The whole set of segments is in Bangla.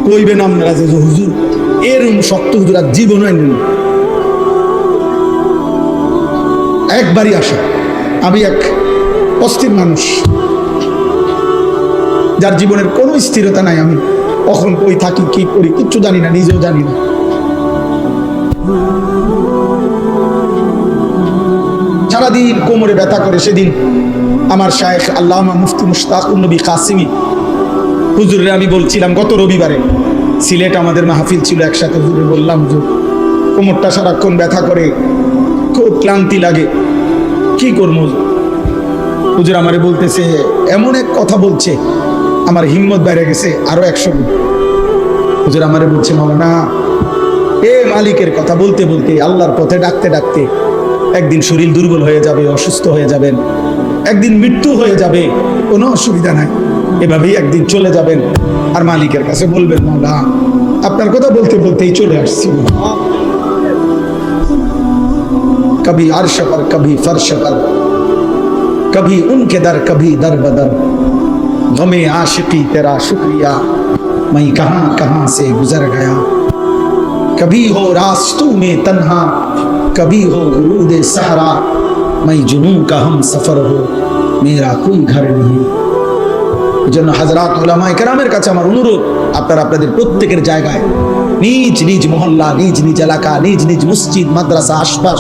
কইবেন আপনারা যে হুজুর এরম শক্ত হুজুর আর জীবন একবারই আসা। আমি এক অস্থির মানুষ, যার জীবনের কোনো স্থিরতা নাই। আমি কখন কই থাকি, কি করি কিচ্ছু জানি না, নিজেও জানি না। সারাদিন কোমরে ব্যথা করে। সেদিন আমার শায়েখ আল্লামা মুফতি মুশতাকুন নবী কাসিমি হুজুরে আমি বলছিলাম, গত রবিবারে সিলেট আমাদের মাহফিল ছিল একসাথে, হুজুরে বললাম হুজুর কোমরটা সারাক্ষণ ব্যথা করে, খুব ক্লান্তি লাগে, কি করবো? হুজুর আমারে বলতেছে, এমন এক কথা বলছে আমার হিম্মত বেড়ে গেছে আরো 100 গুণ। হুজুর আমারে বলছে, মাওলানা এ মালিকের কথা বলতে বলতে, আল্লাহর পথে ডাকতে ডাকতে একদিন শরীর দুর্বল হয়ে যাবে, অসুস্থ হয়ে যাবেন, একদিন মৃত্যু হয়ে যাবে, কোনো অসুবিধা নাই, এভাবেই একদিন চলে যাবেন। আর মালিকের কাছে বলবেন, মাওলা আপনার কথা বলতে বলতেই চলে আসছি। কবি আরশ পর কবি ফরশ পর, কবি উনকে দর কবি দর বদর, গমে आशिकी तेरा शुक्रिया मैं कहां कहां से गुजर गया, कभी हो रास्तों में तन्हा कभी हो गुरूद सहरा, मैं जुनून का हम सफर हो मेरा कोई घर नहीं। এজন্য হযরত উলামায়ে কেরামের কাছে আমার অনুরোধ, আপনারা আপনাদের প্রত্যেকের জায়গায় নিজ নিজ মহল্লা, নিজ নিজ এলাকা, নিজ নিজ মসজিদ মাদ্রাসা আশপাশ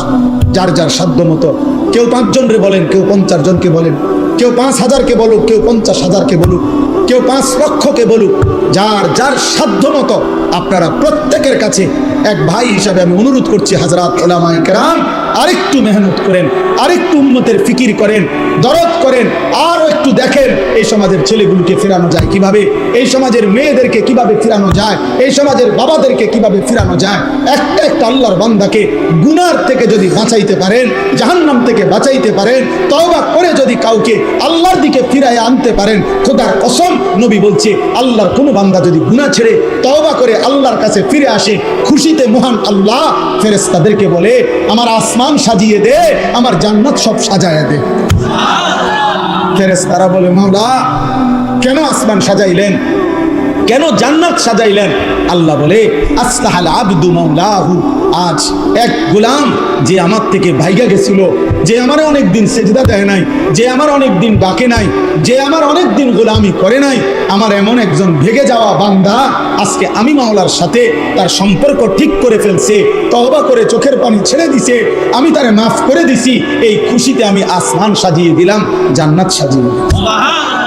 যার যার সাধ্য মতো, কেউ 5 জনরে বলেন, কেউ 50 জনকে বলেন, কেউ 5000কে বলুক, কেউ 50,000কে বলুক, কেউ 5 লক্ষকে বলুক, যার যার সাধ্য মতো আপনারা প্রত্যেকের কাছে এক ভাই হিসাবে আমি অনুরোধ করছি, হযরত উলামায়ে কেরাম আরেকটু মেহনত করেন, আরেকটু উম্মতের ফিকির করেন, দরদ করেন, আরো একটু দেখেন এই সমাজের ছেলেগুলোকে ফেরানো যায় কিভাবে, এই সমাজের মেয়েদেরকে কিভাবে ফেরানো যায়, এই সমাজের বাবাদেরকে কিভাবে ফেরানো যায়। একটা একটা আল্লাহর বান্দাকে গুনার থেকে যদি বাঁচাইতে পারেন, জাহান্নাম থেকে বাঁচাইতে পারেন, তওবা করে যদি কাউকে আল্লাহর দিকে ফিরায় আনতে পারেন, খোদার কসম নবী বলছে, আল্লাহর কোনো বান্দা যদি গুনাহ ছেড়ে তওবা করে আল্লাহর কাছে ফিরে আসে, খুশিতে মহান আল্লাহ ফেরেশতাদেরকে বলে, আমার আসমান সাজিয়ে দে, আমার জান্নাত সব সাজায় দে। ফেরেশতারা বলে, মাওলা কেন আসমান সাজাইলেন, কেন জান্নাত সাজাইলেন? আল্লাহ বলে, আসতাহাল আবদু মাওলাহু, আজ এক গোলাম যে আমার থেকে ভাইগা গেছিল, যে আমার অনেক দিন সেজদা দেয় নাই, যে আমার অনেক দিন ডাকে নাই, যে আমার অনেক দিন গোলামি করে নাই, আমার এমন একজন ভেগে যাওয়া বান্দা আজকে আমি মাওলার সাথে তার সম্পর্ক ঠিক করে ফেলছে, তওবা করে চোখের পানি ছেড়ে দিছে, আমি তারে মাফ করে দিছি, এই খুশিতে আমি আসমান সাজিয়ে দিলাম, জান্নাত সাজিয়ে দিলাম।